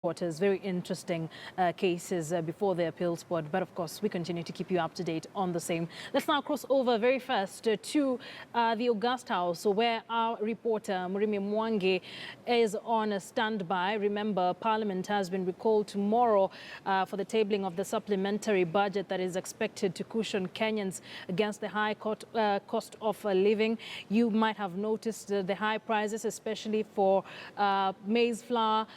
Quarters, very interesting cases before the appeals board, but of course we continue to keep you up to date on the same. Let's now cross over very fast to the August House, where our reporter Murimi Mwangi is on a standby. Remember, Parliament has been recalled tomorrow for the tabling of the supplementary budget that is expected to cushion Kenyans against the high cost of living. You might have noticed the high prices, especially for maize flour,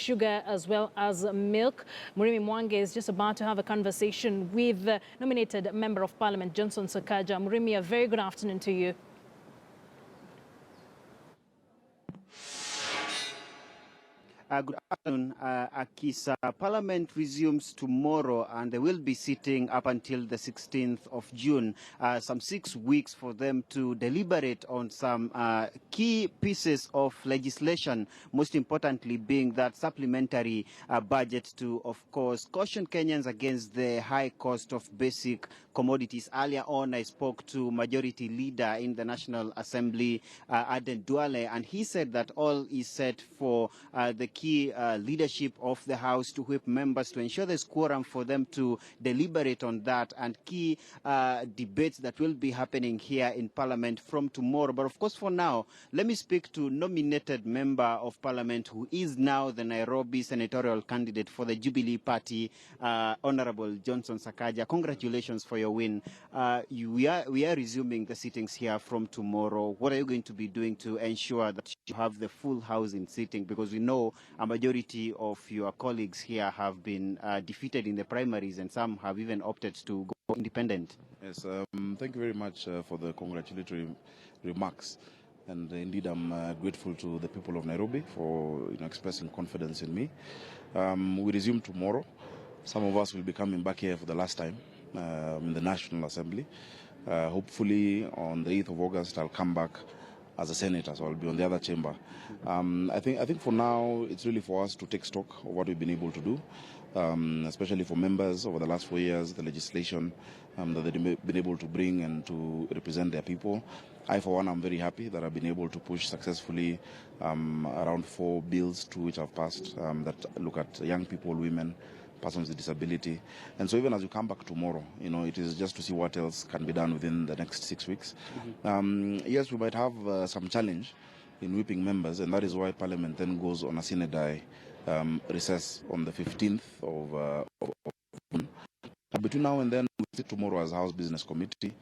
sugar, as well as milk. Murimi Mwangi is just about to have a conversation with the nominated Member of Parliament, Johnson Sakaja. Murimi, a very good afternoon to you. Good afternoon, Akisa. Parliament resumes tomorrow and they will be sitting up until the 16th of June, some 6 weeks for them to deliberate on some key pieces of legislation, most importantly being that supplementary budget to, of course, caution Kenyans against the high cost of basic commodities. Earlier on, I spoke to Majority Leader in the National Assembly, Aden Duale, and he said that all is set for the key leadership of the House to whip members to ensure there's quorum for them to deliberate on that and key debates that will be happening here in Parliament from tomorrow. But of course, for now, let me speak to nominated Member of Parliament who is now the Nairobi senatorial candidate for the Jubilee Party, Honorable Johnson Sakaja. Congratulations for your win. We are resuming the sittings here from tomorrow. What are you going to be doing to ensure that you have the full House in sitting? Because we know a majority of your colleagues here have been defeated in the primaries and some have even opted to go independent. Yes, thank you very much for the congratulatory remarks. And indeed, I'm grateful to the people of Nairobi for expressing confidence in me. We resume tomorrow. Some of us will be coming back here for the last time in the National Assembly. Hopefully, on the 8th of August, I'll come back as a senator, so I'll be on the other chamber. I think for now, it's really for us to take stock of what we've been able to do, especially for members over the last 4 years, the legislation that they've been able to bring and to represent their people. I, for one, am very happy that I've been able to push successfully around 4 bills, 2 which have passed, that look at young people, women, persons with disability. And so even as you come back tomorrow, it is just to see what else can be done within the next 6 weeks. Yes, we might have some challenge in whipping members, and that is why Parliament then goes on a sine-die recess on the 15th of June. Between now and then, we sit tomorrow as House Business Committee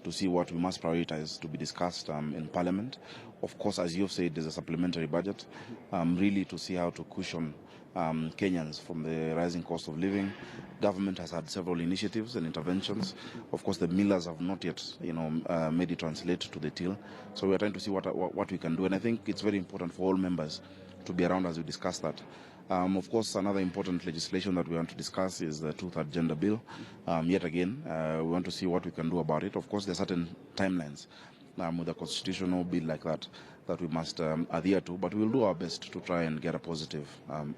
to see what we must prioritize to be discussed in Parliament. Of course, as you've said, there's a supplementary budget, really to see how to cushion Kenyans from the rising cost of living. Government has had several initiatives and interventions. Of course, the millers have not yet, made it translate to the till. So we are trying to see what we can do. And I think it's very important for all members to be around as we discuss that. Of course, another important legislation that we want to discuss is the two-third gender bill. Yet again, we want to see what we can do about it. Of course, there are certain timelines with a constitutional bill like that we must adhere to, but we'll do our best to try and get a positive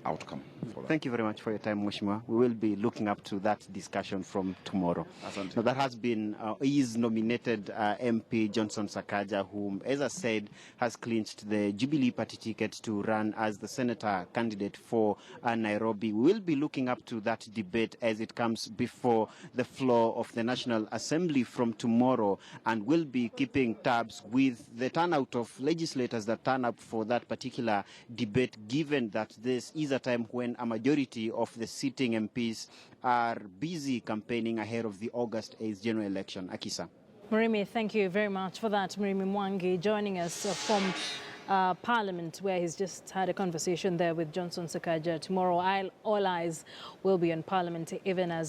outcome for that. Thank you very much for your time, Mheshimiwa. We will be looking up to that discussion from tomorrow. Now, that has been is nominated MP Johnson Sakaja, whom, as I said, has clinched the Jubilee Party ticket to run as the senator candidate for Nairobi. We will be looking up to that debate as it comes before the floor of the National Assembly from tomorrow, and we'll be keeping tabs with the turnout of legislators that turn up for that particular debate, given that this is a time when a majority of the sitting MPs are busy campaigning ahead of the August 8th general election. Akisa. Murimi, thank you very much for that. Murimi Mwangi joining us from Parliament, where he's just had a conversation there with Johnson Sakaja. Tomorrow, all eyes will be on Parliament, even as